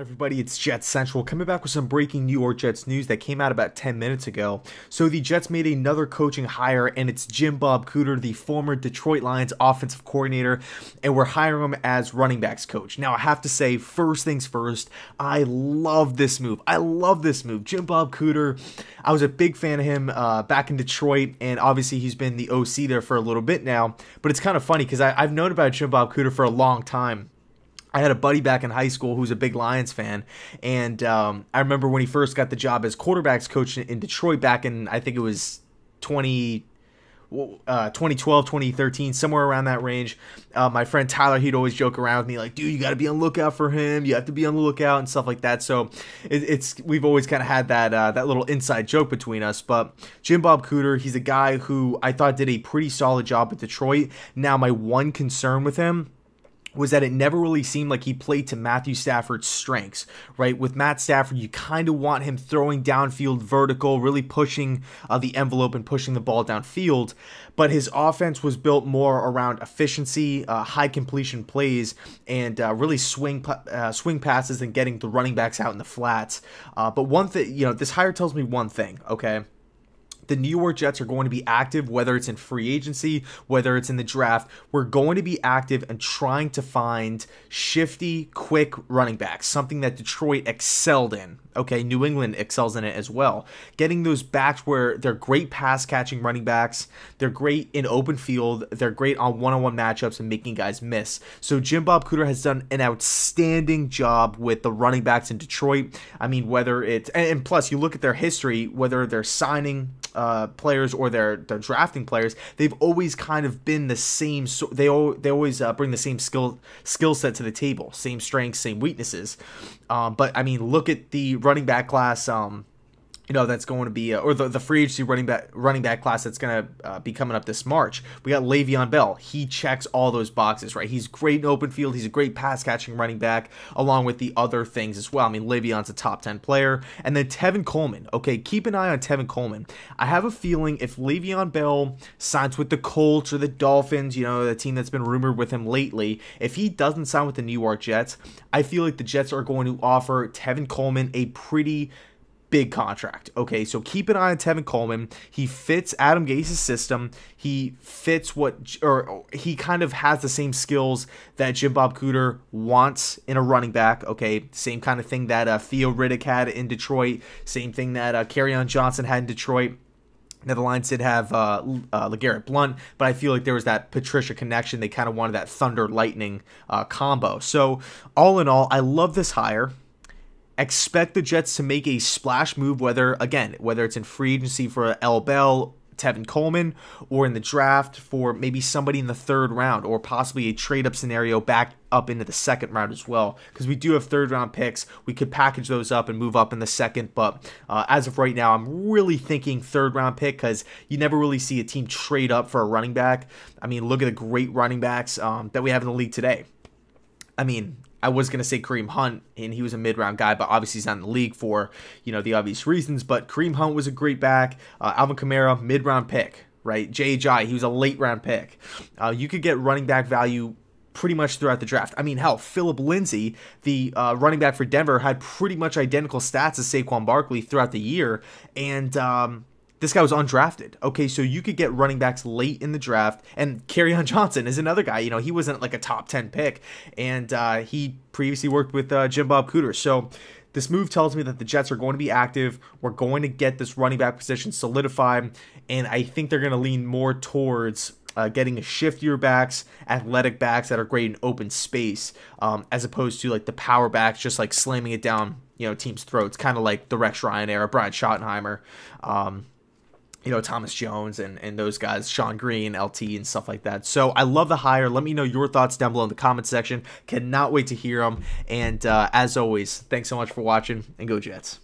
on, everybody? It's Jets Central coming back with some breaking New York Jets news that came out about 10 minutes ago. So the Jets made another coaching hire, and it's Jim Bob Cooter, the former Detroit Lions offensive coordinator, and we're hiring him as running backs coach. Now, I have to say, first things first, I love this move. Jim Bob Cooter, I was a big fan of him back in Detroit, and obviously he's been the OC there for a little bit now. But it's kind of funny because I've known about Jim Bob Cooter for a long time. I had a buddy back in high school who's a big Lions fan, and I remember when he first got the job as quarterbacks coach in Detroit back in, I think it was 2012, 2013, somewhere around that range. My friend Tyler, he'd always joke around with me like, dude, you got to be on the lookout for him. You have to be on the lookout and stuff like that. So we've always kind of had that little inside joke between us. But Jim Bob Cooter, he's a guy who I thought did a pretty solid job with Detroit. Now, my one concern with him was that it never really seemed like he played to Matthew Stafford's strengths, right? With Matt Stafford, you kind of want him throwing downfield vertical, really pushing the envelope and pushing the ball downfield. But his offense was built more around efficiency, high completion plays, and really swing passes and getting the running backs out in the flats. But one thing, this hire tells me one thing, okay? The New York Jets are going to be active, whether it's in free agency, whether it's in the draft. We're going to be active and trying to find shifty, quick running backs, something that Detroit excelled in. Okay, New England excels in it as well. Getting those backs where they're great pass-catching running backs, they're great in open field, they're great on one-on-one matchups and making guys miss. So Jim Bob Cooter has done an outstanding job with the running backs in Detroit. I mean, whether it's, and plus you look at their history, whether they're signing players or they're drafting players, they've always kind of been the same. So they always bring the same skill set to the table, same strengths, same weaknesses. But I mean, look at the running back class. That's going to be, or the free agency running back class that's going to be coming up this March. We got Le'Veon Bell. He checks all those boxes, right? He's great in open field. He's a great pass catching running back, along with the other things as well. I mean, Le'Veon's a top 10 player, and then Tevin Coleman. Okay, keep an eye on Tevin Coleman. I have a feeling if Le'Veon Bell signs with the Colts or the Dolphins, the team that's been rumored with him lately, if he doesn't sign with the New York Jets, I feel like the Jets are going to offer Tevin Coleman a pretty big contract. Okay, so keep an eye on Tevin Coleman. He fits Adam Gase's system. He fits he kind of has the same skills that Jim Bob Cooter wants in a running back. Okay, same kind of thing that Theo Riddick had in Detroit. Same thing that Kerryon Johnson had in Detroit. Now, the Lions did have LeGarrette Blount, but I feel like there was that Patricia connection. They kind of wanted that thunder-lightning combo. So, all in all, I love this hire. Expect the Jets to make a splash move, whether it's in free agency for L. Bell, Tevin Coleman, or in the draft for maybe somebody in the third round, or possibly a trade-up scenario back up into the second round as well. Because we do have third-round picks. We could package those up and move up in the second, but as of right now, I'm really thinking third-round pick because you never really see a team trade up for a running back. I mean, look at the great running backs that we have in the league today. I mean, I was going to say Kareem Hunt, and he was a mid-round guy, but obviously he's not in the league for, the obvious reasons. But Kareem Hunt was a great back. Alvin Kamara, mid-round pick, right? J.J., he was a late-round pick. You could get running back value pretty much throughout the draft. I mean, hell, Phillip Lindsay, the running back for Denver, had pretty much identical stats as Saquon Barkley throughout the year, and this guy was undrafted. Okay, so you could get running backs late in the draft. And Kerryon Johnson is another guy. He wasn't like a top 10 pick. And he previously worked with Jim Bob Cooter. So this move tells me that the Jets are going to be active. We're going to get this running back position solidified. And I think they're going to lean more towards getting a shiftier backs, athletic backs that are great in open space, as opposed to like the power backs just like slamming it down, teams' throats. Kind of like the Rex Ryan era, Brian Schottenheimer. Thomas Jones and those guys, Sean Green, LT, and stuff like that. So I love the hire. Let me know your thoughts down below in the comment section. Cannot wait to hear them. And as always, thanks so much for watching, and go Jets.